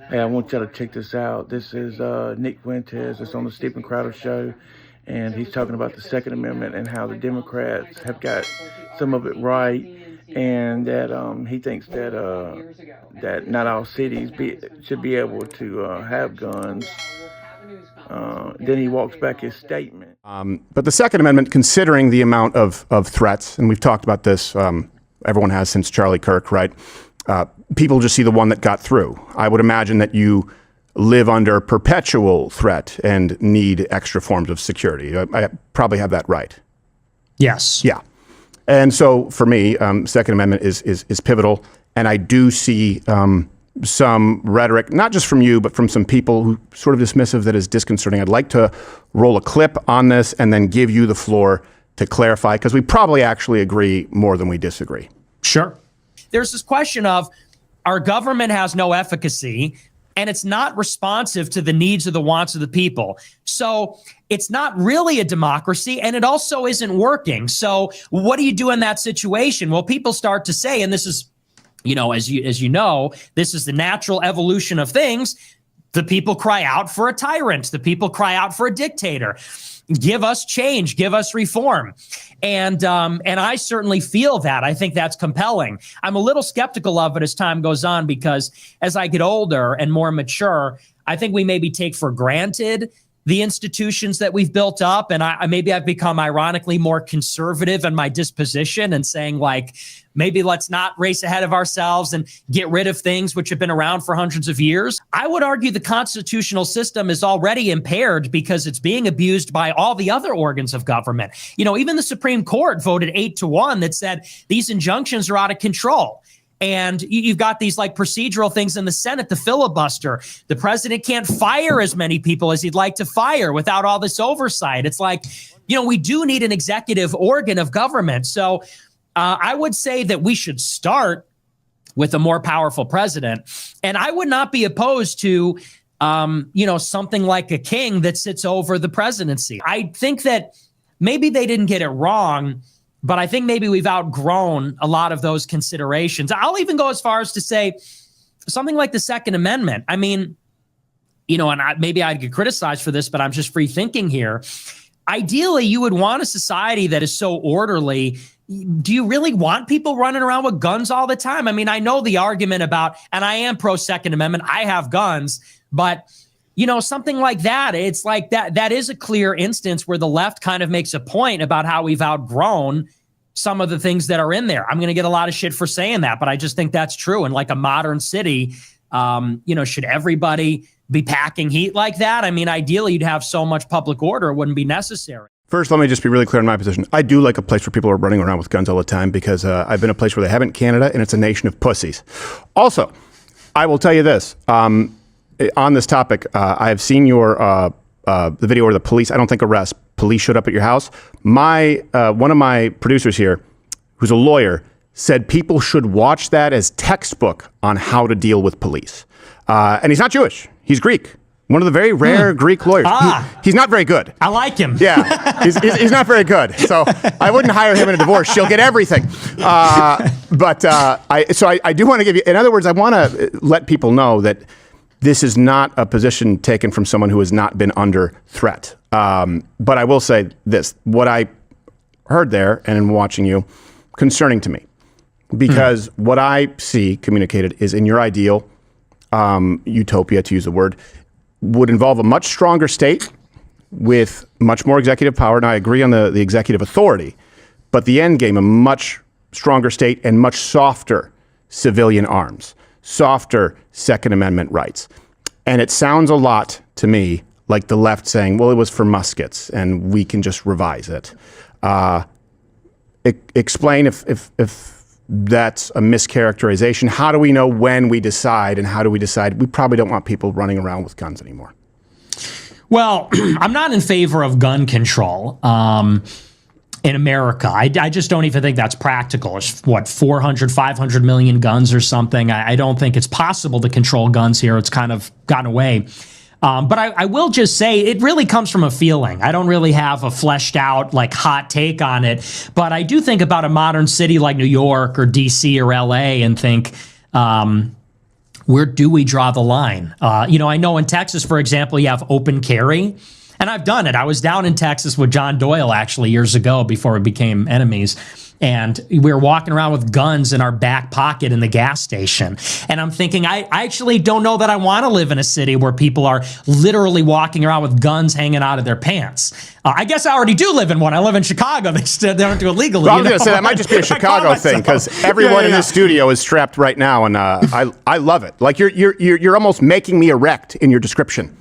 Hey, I want y'all to check this out. This is Nick Fuentes. It's on the Stephen Crowder Show, and he's talking about the Second Amendment and how the Democrats have got some of it right, and that he thinks that not all cities should be able to have guns. Then he walks back his statement. But the Second Amendment, considering the amount of threats, and we've talked about this, everyone has since Charlie Kirk, right? People just see the one that got through. I would imagine that you live under perpetual threat and need extra forms of security. I probably have that right. Yes. Yeah. And so for me, Second Amendment is pivotal. And I do see some rhetoric, not just from you, but from some people who sort of dismissive that is disconcerting. I'd like to roll a clip on this and then give you the floor to clarify, because we probably actually agree more than we disagree. Sure. There's this question of our government has no efficacy and it's not responsive to the needs or the wants of the people. So it's not really a democracy, and it also isn't working. So what do you do in that situation? Well, people start to say, and this is, as you know, this is the natural evolution of things. The people cry out for a tyrant. The people cry out for a dictator. Give us change, give us reform. And I certainly feel that. I think that's compelling. I'm a little skeptical of it as time goes on, because as I get older and more mature, I think we maybe take for granted the institutions that we've built up. And maybe I've become ironically more conservative in my disposition and saying, like, maybe let's not race ahead of ourselves and get rid of things which have been around for hundreds of years. I would argue the constitutional system is already impaired because it's being abused by all the other organs of government. Even the Supreme Court voted 8-1 that said these injunctions are out of control. And you've got these like procedural things in the Senate, the filibuster. The president can't fire as many people as he'd like to fire without all this oversight. It's like, we do need an executive organ of government. So I would say that we should start with a more powerful president. And I would not be opposed to, something like a king that sits over the presidency. I think that maybe they didn't get it wrong, but I think maybe we've outgrown a lot of those considerations. I'll even go as far as to say something like the Second Amendment. I mean, and maybe I'd get criticized for this, but I'm just free thinking here. Ideally, you would want a society that is so orderly. Do you really want people running around with guns all the time? I mean, I know the argument about, and I am pro Second Amendment, I have guns, but something like that, it's like that is a clear instance where the left kind of makes a point about how we've outgrown some of the things that are in there. I'm going to get a lot of shit for saying that, but I just think that's true. In like a modern city, should everybody be packing heat like that? I mean, ideally, you'd have so much public order, it wouldn't be necessary. First, let me just be really clear on my position. I do like a place where people are running around with guns all the time, because I've been a place where they haven't, Canada, and it's a nation of pussies. Also, I will tell you this. On this topic, I have seen the video where the police, I don't think arrest, police showed up at your house. One of my producers here, who's a lawyer, said people should watch that as textbook on how to deal with police. And he's not Jewish. He's Greek. One of the very rare Greek lawyers. He's not very good. I like him. Yeah, he's not very good. So I wouldn't hire him in a divorce. She'll get everything. But I do want to give you, in other words, I want to let people know that this is not a position taken from someone who has not been under threat. But I will say this, what I heard there and in watching you, concerning to me. Because what I see communicated is in your ideal utopia, to use the word, would involve a much stronger state with much more executive power. And I agree on the executive authority, but the end game, a much stronger state and much softer civilian arms, softer Second Amendment rights. And it sounds a lot to me like the left saying, well, it was for muskets and we can just revise it. Explain if that's a mischaracterization. How do we know when we decide, and how do we decide we probably don't want people running around with guns anymore? Well, I'm not in favor of gun control in America. I just don't even think that's practical. It's 400, 500 million guns or something. I don't think it's possible to control guns here. It's kind of gotten away. But I will just say it really comes from a feeling. I don't really have a fleshed out, like, hot take on it. But I do think about a modern city like New York or DC or LA and think, where do we draw the line? I know in Texas, for example, you have open carry. And I've done it. I was down in Texas with John Doyle actually years ago before we became enemies. And we were walking around with guns in our back pocket in the gas station. And I'm thinking, I actually don't know that I want to live in a city where people are literally walking around with guns hanging out of their pants. I guess I already do live in one. I live in Chicago. They don't do it legally. Well, I was going to say that might just be a Chicago thing because everyone in this studio is strapped right now, and I love it. Like you're almost making me erect in your description.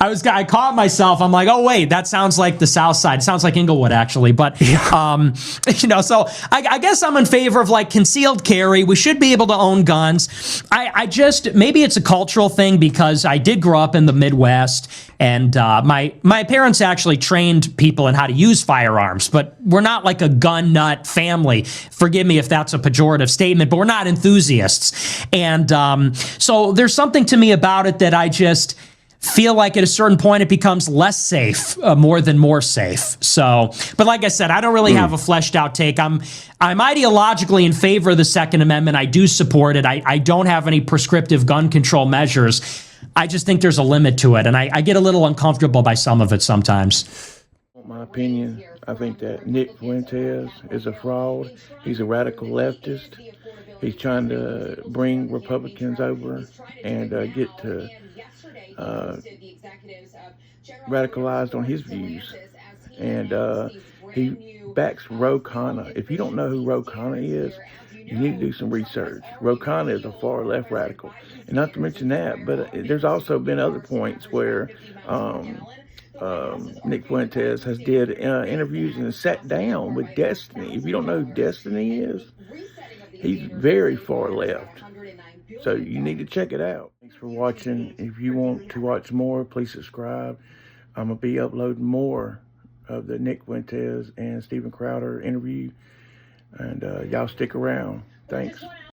I caught myself. I'm like, oh wait, that sounds like the South Side. It sounds like Inglewood actually. But so I guess I'm in favor of like concealed carry. We should be able to own guns. I just maybe it's a cultural thing because I did grow up in the Midwest, and my parents actually trained people in how to use firearms. But we're not like a gun nut family. Forgive me if that's a pejorative statement, but we're not enthusiasts. And so there's something to me about it that I just feel like at a certain point it becomes less safe, more than more safe. So, but like I said, I don't really have a fleshed out take. I'm ideologically in favor of the Second Amendment. I do support it. I don't have any prescriptive gun control measures. I just think there's a limit to it, and I get a little uncomfortable by some of it sometimes. My opinion, I think that Nick Fuentes is a fraud. He's a radical leftist. He's trying to bring Republicans over and get to radicalized on his views. And he backs Ro Khanna. If you don't know who Ro Khanna is, you need to do some research. Ro Khanna is a far left radical. And not to mention that, but there's also been other points where Nick Fuentes has did interviews and sat down with Destiny. If you don't know who Destiny is, he's very far left. So you need to check it out. Thanks for watching. If you want to watch more, please subscribe. I'm going to be uploading more of the Nick Fuentes and Steven Crowder interview. And y'all stick around. Thanks.